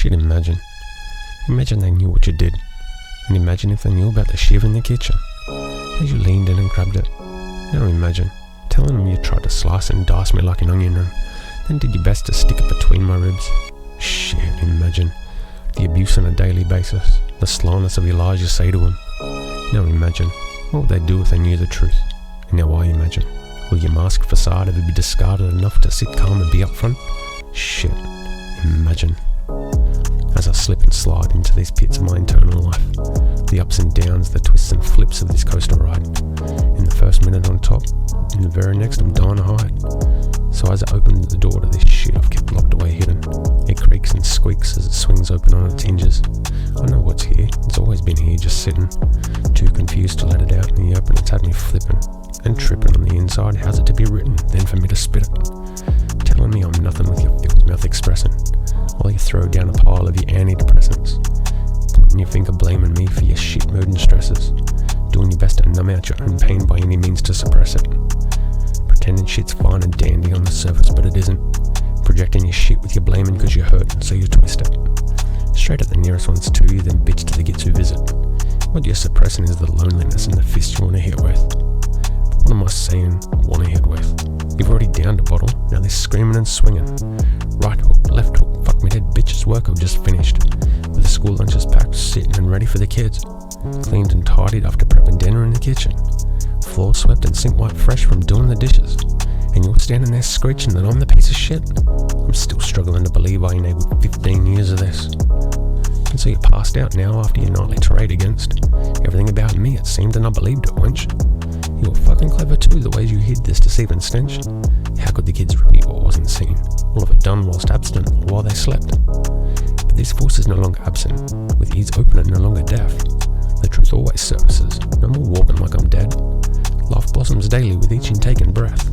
Shit, imagine. Imagine they knew what you did. And imagine if they knew about the shiv in the kitchen. As you leaned in and grabbed it. Now imagine, telling them you tried to slice and dice me like an onion ring, then did your best to stick it between my ribs. Shit, imagine. The abuse on a daily basis, the slyness of your lies you say to them. Now imagine, what would they do if they knew the truth? And now I imagine, will your masked facade ever be discarded enough to sit calm and be upfront? Shit, imagine. As I slip and slide into these pits of my internal life, the ups and downs, the twists and flips of this coaster ride. In the first minute on top, in the very next I'm dying to hide. So as I open the door to this shit I've kept locked away hidden, it creaks and squeaks as it swings open on its hinges. I know what's here, it's always been here, just sitting, too confused to let it out in the open. It's had me flipping and tripping on the inside. How's it to be written, then for me to spit it? Telling me I'm nothing with your filled mouth expressing, while you throw down a pile of your antidepressants, pointing your finger blaming me for your shit mood and stresses, doing your best to numb out your own pain by any means to suppress it, pretending shit's fine and dandy on the surface but it isn't, projecting your shit with your blaming cause you're hurt so you twist it, straight at the nearest ones to you, then bitch to the gits who visit. What you're suppressing is the loneliness and the fist you want to hit with. But what am I saying want to hit with? You've already downed a bottle, now they're screaming and swinging. Right hook, left hook, fuck me dead bitch's work I've just finished. With the school lunches packed, sitting and ready for the kids. Cleaned and tidied after prepping dinner in the kitchen. Floor swept and sink wiped fresh from doing the dishes. And you're standing there screeching that I'm the piece of shit. I'm still struggling to believe I enabled 15 years of this. And so you're passed out now after your nightly tirade against everything about me, it seemed, and I believed it, wench. You were fucking clever too, the ways you hid this deceiving stench. How could the kids repeat what wasn't seen? All of it done whilst absent or while they slept. But this force is no longer absent, with ears open and no longer deaf. The truth always surfaces, no more walking like I'm dead. Life blossoms daily with each intake and breath,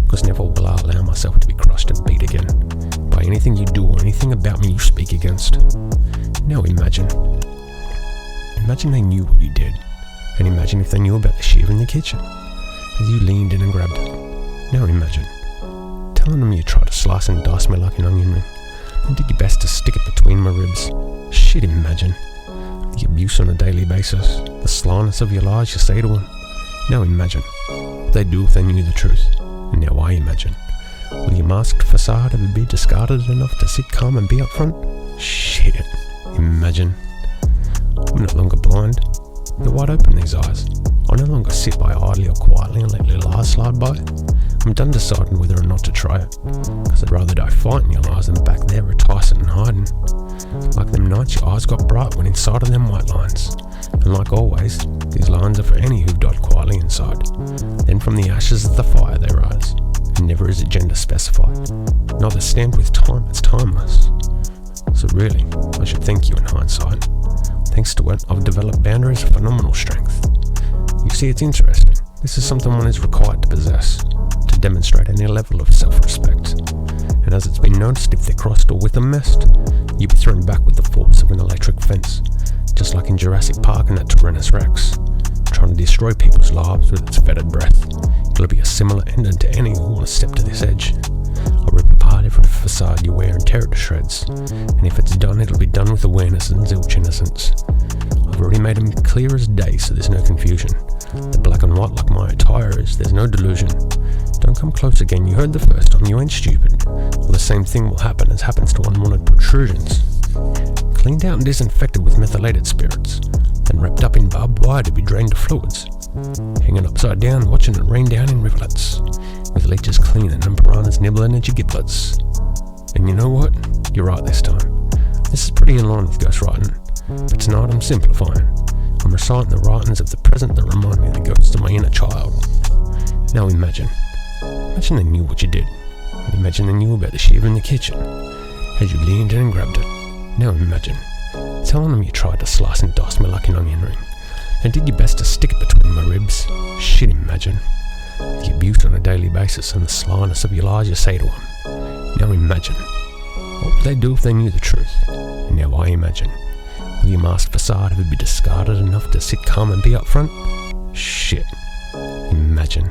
cause never will I allow myself to be crushed and beat again by anything you do or anything about me you speak against. Now imagine they knew what you did, and imagine if they knew about the shiv in the kitchen, as you leaned in and grabbed it. Now imagine, telling them you tried to slice and dice me like an onion ring, and did your best to stick it between my ribs. Shit, imagine. The abuse on a daily basis, the slyness of your lies you say to them. Now imagine, what they'd do if they knew the truth. And now I imagine, will your masked facade ever be discarded enough to sit calm and be upfront? Shit, imagine. I'm no longer blind, they're wide open these eyes. I no longer sit by idly or quietly and let little lies slide by. I'm done deciding whether or not to try it, cause I'd rather die fighting your lies than back there reticent and hiding. Like them nights your eyes got bright when inside of them white lines. And like always, these lines are for any who've died quietly inside. Then from the ashes of the fire they rise, and never is it gender specified. Neither stamped with time, it's timeless. So really, I should thank you in hindsight. Thanks to it, I've developed boundaries of phenomenal strength. You see, it's interesting. This is something one is required to possess, to demonstrate any level of self-respect. And as it's been noticed, if they're crossed or with a missed, you'll be thrown back with the force of an electric fence, just like in Jurassic Park and that Tyrannosaurus Rex, trying to destroy people's lives with its fetid breath. It'll be a similar ending to any who want to step to this edge. I'll rip apart every facade you wear and tear it to shreds, and if it's done, it'll be done with awareness and zilch innocence. I've already made them clear as day, so there's no confusion. The black and white like my attire is, there's no delusion. Don't come close again, you heard the first time, you ain't stupid. Or the same thing will happen as happens to unwanted protrusions. Cleaned out and disinfected with methylated spirits, then wrapped up in barbed wire to be drained of fluids. Hanging upside down, watching it rain down in rivulets, with leeches cleaning and piranhas nibbling at your giblets. And you know what? You're right this time. This is pretty in line with ghostwriting, but tonight I'm simplifying. I'm reciting the writings of the present that remind me of the ghosts of my inner child. Now imagine they knew what you did, and imagine they knew about the shiv in the kitchen, as you leaned in and grabbed it. Now imagine, telling them you tried to slice and dice me like an onion ring, and did your best to stick it between my ribs. Shit, imagine. The abuse on a daily basis and the slyness of your lies you say to them. Now imagine, what would they do if they knew the truth? And now I imagine, will your masked facade ever be discarded enough to sit calm and be upfront? Shit, imagine.